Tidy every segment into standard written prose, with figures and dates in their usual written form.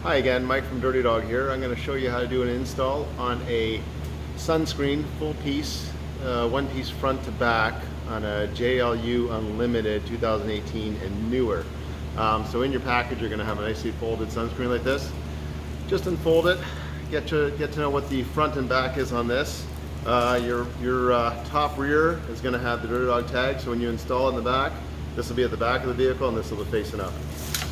Hi again, Mike from Dirtydog here. I'm going to show you how to do an install on a sunscreen full piece, one piece front to back on a JLU Unlimited 2018 and newer. So in your package you're going to have a nicely folded sunscreen like this. Just unfold it, get to know what the front and back is on this. Your top rear is going to have the Dirtydog tag, so when you install it in the back, this will be at the back of the vehicle and this will be facing up.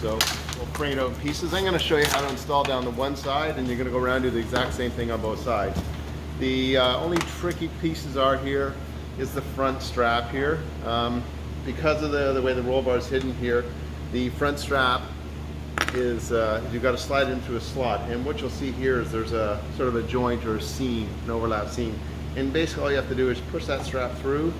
So we'll frame it out in pieces. I'm going to show you how to install down the one side, and you're going to go around and do the exact same thing on both sides. The only tricky pieces are here is the front strap here. Because of the way the roll bar is hidden here, the front strap is, you've got to slide it into a slot. And what you'll see here is there's a sort of a joint or a seam, an overlap seam. And basically all you have to do is push that strap through,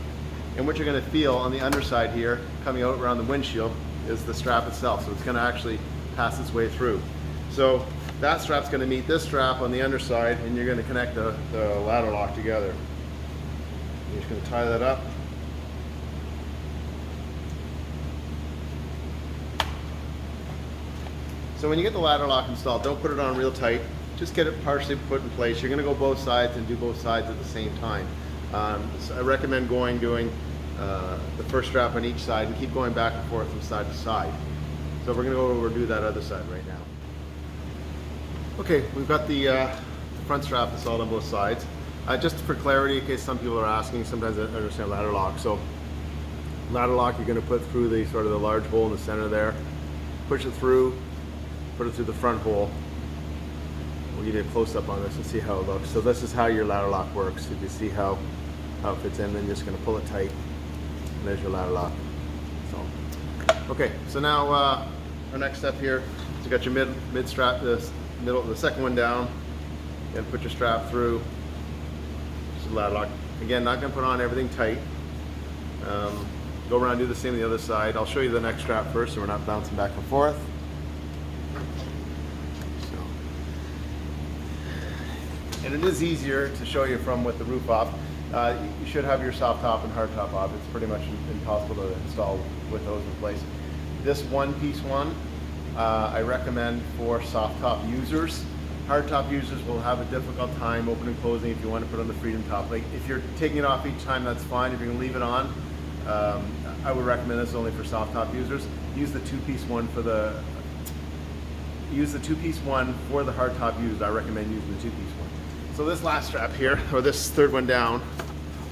and what you're going to feel on the underside here, coming out around the windshield, is the strap itself. So it's going to actually pass its way through. So that strap's going to meet this strap on the underside, and you're going to connect the ladder lock together. You're just going to tie that up. So when you get the ladder lock installed, don't put it on real tight. Just get it partially put in place. You're going to go both sides and do both sides at the same time. So I recommend doing the first strap on each side and keep going back and forth from side to side. So we're going to go over and do that other side right now. Okay, we've got the front strap installed on both sides. Just for clarity, in case some people are asking, sometimes I understand ladder lock. So ladder lock, you're going to put through the sort of the large hole in the center there, push it through, put it through the front hole. We'll give you a close-up on this and see how it looks. So this is how your ladder lock works. You can see how it fits in, then you're just going to pull it tight. And there's your ladder lock. So, okay, so now our next step here is you got your mid strap, the second one down. You're gonna put your strap through. This is ladder lock. Again, not gonna put on everything tight. Go around and do the same on the other side. I'll show you the next strap first, so we're not bouncing back and forth. And it is easier to show you from with the roof off. You should have your soft top and hard top off. It's pretty much impossible to install with those in place. This one piece one, I recommend for soft top users. Hard top users will have a difficult time opening and closing if you want to put on the freedom top. Like if you're taking it off each time, that's fine. If you're gonna leave it on, I would recommend this only for soft top users. Use the two-piece one for the hard top users. I recommend using the two-piece one. So this last strap here, or this third one down,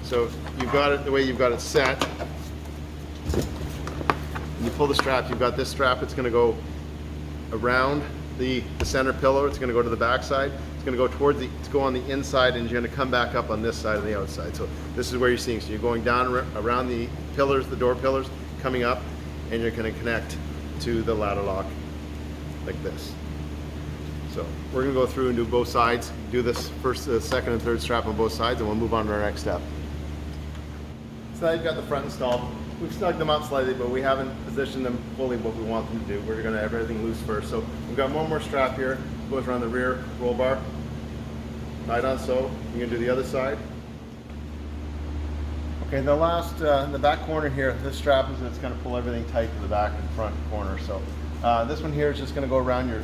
so you've got it the way you've got it set. When you pull the strap, you've got this strap, it's going to go around the center pillar, it's going to go to the back side, it's going to go on the inside, and you're going to come back up on this side and the outside. So this is where you're seeing, so you're going down around the pillars, the door pillars, coming up, and you're going to connect to the ladder lock like this. So we're going to go through and do both sides, do this first, second, and third strap on both sides, and we'll move on to our next step. So now you've got the front installed. We've snugged them up slightly, but we haven't positioned them fully what we want them to do. We're going to have everything loose first. So we've got one more strap here, goes around the rear roll bar. Tied on so. You're going to do the other side. Okay, the last, in the back corner here, this strap is it's going to pull everything tight to the back and front corner. So this one here is just going to go around your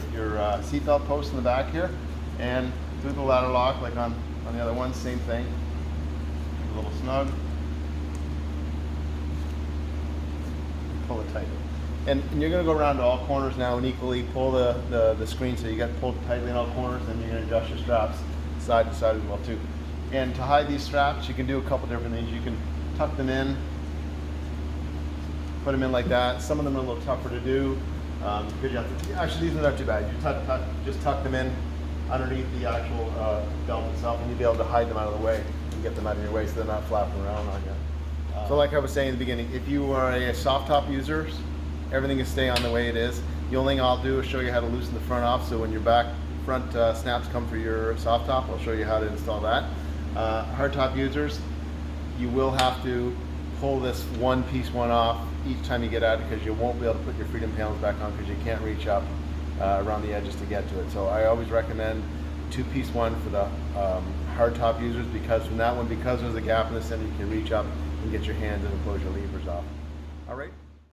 seatbelt post in the back here, and through the ladder lock, like on the other one, same thing. A little snug. Pull it tight. And you're going to go around to all corners now and equally pull the screen so you get pulled tightly in all corners. Then you're going to adjust your straps side to side as well too. And to hide these straps, you can do a couple different things. You can tuck them in, put them in like that. Some of them are a little tougher to do. Because you have to, actually, these are not too bad. You just tuck them in underneath the actual belt itself, and you'll be able to hide them out of the way and get them out of your way so they're not flapping around on you. So like I was saying in the beginning, if you are a soft top user, everything is stay on the way it is. The only thing I'll do is show you how to loosen the front off, so when your front snaps come for your soft top, I'll show you how to install that. Hard top users, you will have to pull this one piece one off each time you get out, because you won't be able to put your freedom panels back on because you can't reach up around the edges to get to it. So I always recommend two-piece one for the hard top users, because from that one, because there's a gap in the center, you can reach up and get your hands in and close your levers off. All right.